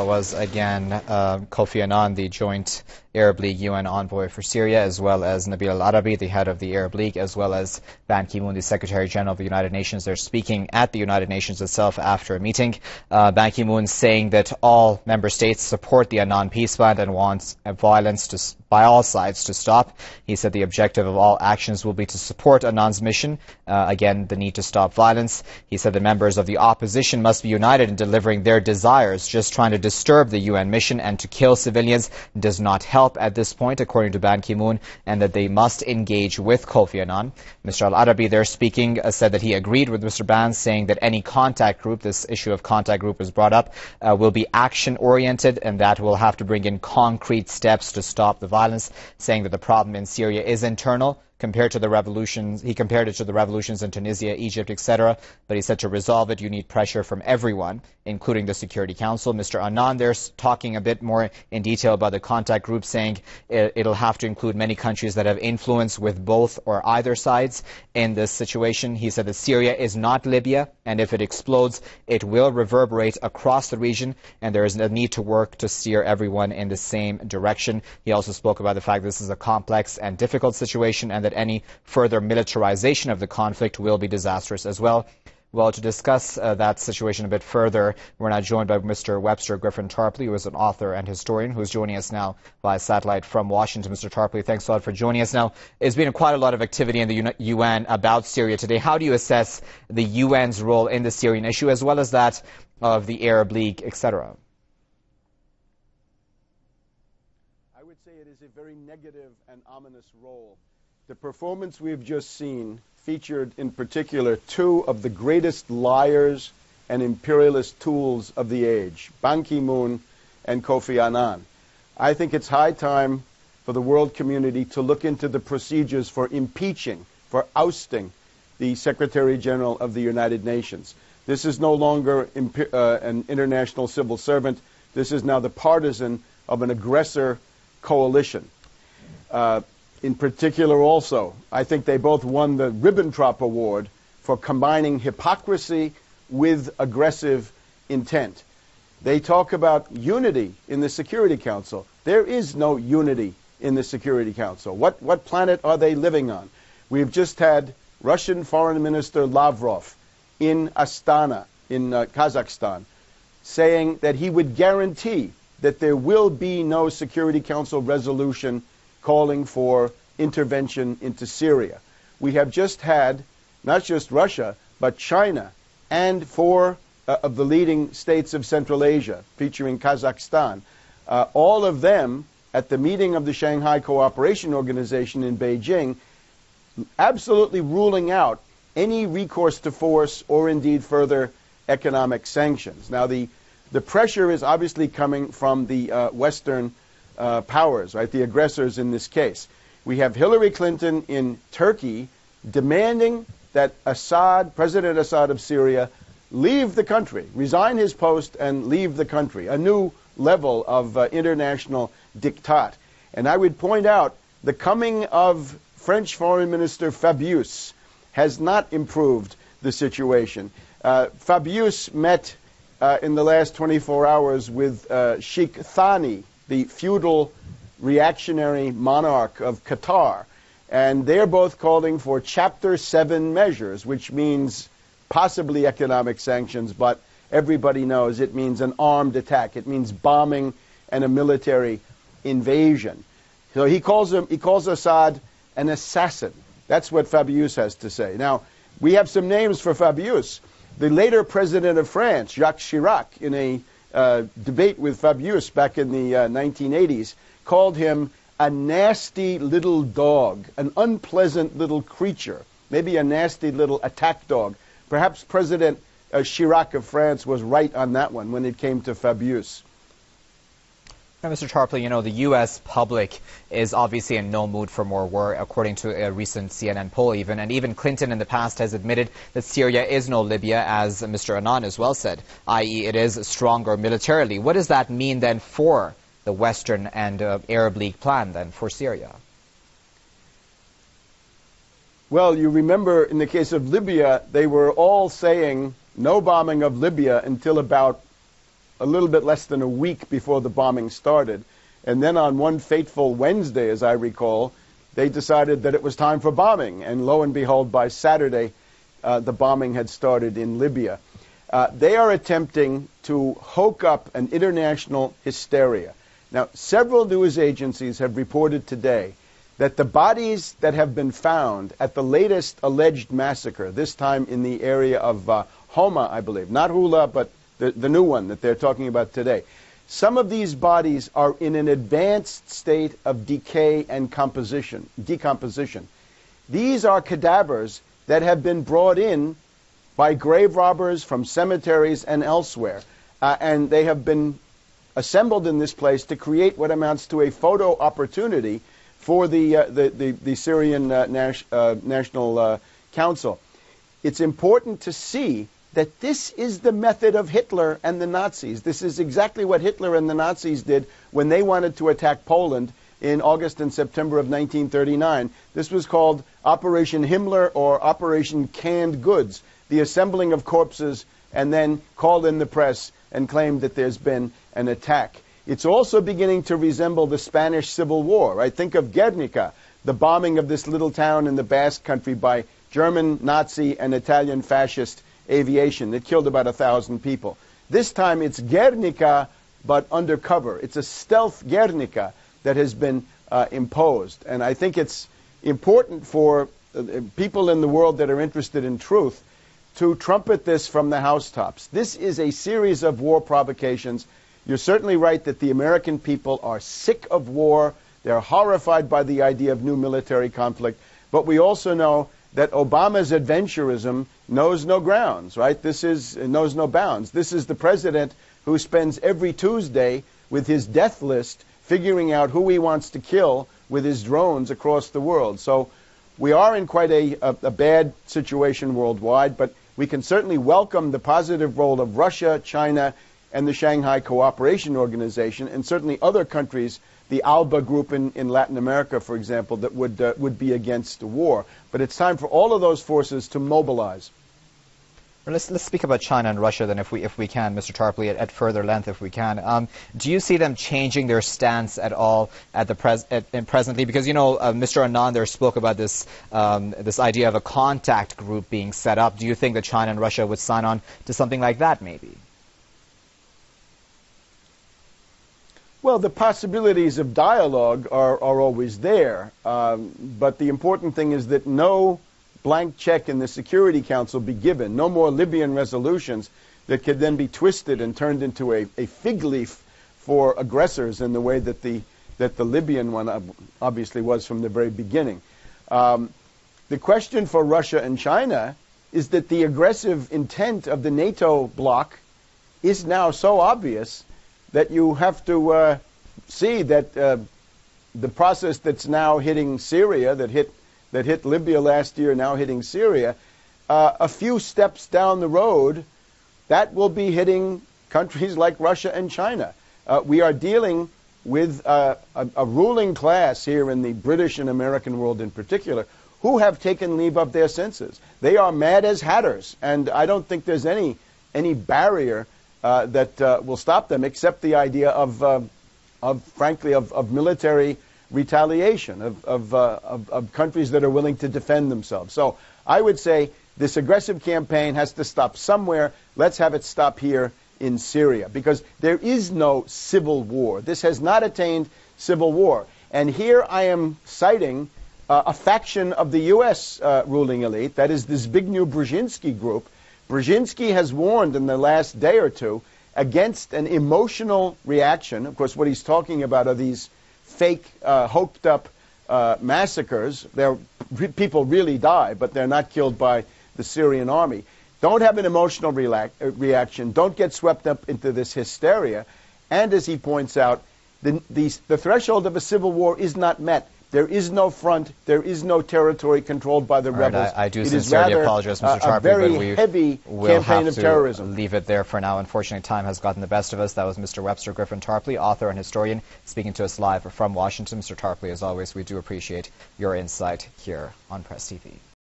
was again Kofi Annan, the joint Arab League UN envoy for Syria, as well as Nabil al-Arabi, the head of the Arab League, as well as Ban Ki-moon, the Secretary General of the United Nations. They're speaking at the United Nations itself after a meeting. Ban Ki-moon saying that all member states support the Annan peace plan and wants violence by all sides to stop. He said the objective of all actions will be to support Annan's mission. Again, the need to stop violence. He said the members of the opposition must be united in delivering their desires. Just trying to disturb the UN mission and to kill civilians does not help at this point, according to Ban Ki-moon, and that they must engage with Kofi Annan. Mr. al-Arabi there speaking said that he agreed with Mr. Ban, saying that any contact group, this issue of contact group was brought up, will be action-oriented and that will have to bring in concrete steps to stop the violence, saying that the problem in Syria is internal. Compared to the revolutions, he compared it to the revolutions in Tunisia, Egypt, etc. But he said to resolve it, you need pressure from everyone, including the Security Council. Mr. Annan there talking a bit more in detail about the contact group, saying it'll have to include many countries that have influence with both or either sides in this situation. He said that Syria is not Libya, and if it explodes, it will reverberate across the region, and there is a need to work to steer everyone in the same direction. He also spoke about the fact that this is a complex and difficult situation, and that any further militarization of the conflict will be disastrous as well. Well, to discuss that situation a bit further, we're now joined by Mr. Webster Griffin Tarpley, who is an author and historian, who is joining us now via satellite from Washington. Mr. Tarpley, thanks a lot for joining us. Now, there's been quite a lot of activity in the UN about Syria today. How do you assess the UN's role in the Syrian issue, as well as that of the Arab League, etc.? I would say it is a very negative and ominous role. The performance we've just seen featured in particular two of the greatest liars and imperialist tools of the age, Ban Ki-moon and Kofi Annan. I think it's high time for the world community to look into the procedures for impeaching, for ousting the Secretary General of the United Nations. This is no longer an international civil servant. This is now the partisan of an aggressor coalition. In particular also, I think they both won the Ribbentrop Award for combining hypocrisy with aggressive intent. They talk about unity in the Security Council. There is no unity in the Security Council. What planet are they living on? We've just had Russian Foreign Minister Lavrov in Astana, in Kazakhstan, saying that he would guarantee that there will be no Security Council resolution calling for intervention into Syria. We have just had not just Russia, but China and four of the leading states of Central Asia, featuring Kazakhstan, all of them at the meeting of the Shanghai Cooperation Organization in Beijing, absolutely ruling out any recourse to force or indeed further economic sanctions. Now, the pressure is obviously coming from the Western powers, right? The aggressors in this case. We have Hillary Clinton in Turkey demanding that Assad, President Assad of Syria, leave the country, resign his post and leave the country. A new level of international diktat. And I would point out the coming of French Foreign Minister Fabius has not improved the situation. Fabius met in the last 24 hours with Sheikh Thani, the feudal reactionary monarch of Qatar, and they're both calling for Chapter 7 measures, which means possibly economic sanctions, but everybody knows it means an armed attack. It means bombing and a military invasion. So he calls Assad an assassin. That's what Fabius has to say. Now, we have some names for Fabius. The later president of France, Jacques Chirac, in a debate with Fabius back in the 1980s, called him a nasty little dog, an unpleasant little creature, maybe a nasty little attack dog. Perhaps President Chirac of France was right on that one when it came to Fabius. Now, Mr. Tarpley, you know, the U.S. public is obviously in no mood for more war, according to a recent CNN poll even. And even Clinton in the past has admitted that Syria is no Libya, as Mr. Annan as well said, i.e. it is stronger militarily. What does that mean then for the Western and Arab League plan then for Syria? Well, you remember in the case of Libya, they were all saying no bombing of Libya until about a little bit less than a week before the bombing started. And then on one fateful Wednesday, as I recall, they decided that it was time for bombing. And lo and behold, by Saturday, the bombing had started in Libya. They are attempting to hoke up an international hysteria. Now, several news agencies have reported today that the bodies that have been found at the latest alleged massacre, this time in the area of Homa, I believe, not Hula, but the new one that they're talking about today. Some of these bodies are in an advanced state of decay and decomposition. These are cadavers that have been brought in by grave robbers from cemeteries and elsewhere, and they have been assembled in this place to create what amounts to a photo opportunity for the Syrian National Council. It's important to see that this is the method of Hitler and the Nazis. This is exactly what Hitler and the Nazis did when they wanted to attack Poland in August and September of 1939. This was called Operation Himmler or Operation Canned Goods, the assembling of corpses and then called in the press and claimed that there's been an attack. It's also beginning to resemble the Spanish Civil War. Right? Think of Guernica, the bombing of this little town in the Basque Country by German, Nazi, and Italian fascist aviation that killed about 1,000 people. This time it's Guernica, but undercover. It's a stealth Guernica that has been imposed. And I think it's important for people in the world that are interested in truth to trumpet this from the housetops. This is a series of war provocations. You're certainly right that the American people are sick of war. They're horrified by the idea of new military conflict. But we also know that Obama's adventurism knows no grounds, right? Knows no bounds. This is the president who spends every Tuesday with his death list figuring out who he wants to kill with his drones across the world. So we are in quite a bad situation worldwide, but we can certainly welcome the positive role of Russia, China, and the Shanghai Cooperation Organization, and certainly other countries, the ALBA group in Latin America, for example, that would be against the war. But it's time for all of those forces to mobilize. Well, let's speak about China and Russia then, if we can, Mr. Tarpley, at further length, if we can. Do you see them changing their stance at all presently? Because Mr. Annan there spoke about this idea of a contact group being set up. Do you think that China and Russia would sign on to something like that, maybe? Well, the possibilities of dialogue are always there, but the important thing is that no blank check in the Security Council be given, no more Libyan resolutions that could then be twisted and turned into a fig leaf for aggressors in the way that the Libyan one obviously was from the very beginning. The question for Russia and China is that the aggressive intent of the NATO bloc is now so obvious that you have to see that the process that's now hitting Syria, that hit Libya last year, now hitting Syria, a few steps down the road, that will be hitting countries like Russia and China. We are dealing with a ruling class here in the British and American world in particular, who have taken leave of their senses. They are mad as hatters, and I don't think there's any barrier that will stop them, except the idea of military retaliation, of countries that are willing to defend themselves. So I would say this aggressive campaign has to stop somewhere. Let's have it stop here in Syria, because there is no civil war. This has not attained civil war. And here I am citing a faction of the U.S. ruling elite, that is the Zbigniew Brzezinski group. Brzezinski has warned in the last day or two against an emotional reaction. Of course, what he's talking about are these fake, hoped-up massacres. People really die, but they're not killed by the Syrian army. Don't have an emotional reaction. Don't get swept up into this hysteria. And as he points out, the threshold of a civil war is not met. There is no front. There is no territory controlled by the rebels. I do sincerely apologize, Mr. Tarpley, a very heavy campaign of terrorism. Leave it there for now. Unfortunately, time has gotten the best of us. That was Mr. Webster Griffin Tarpley, author and historian, speaking to us live from Washington. Mr. Tarpley, as always, we do appreciate your insight here on Press TV.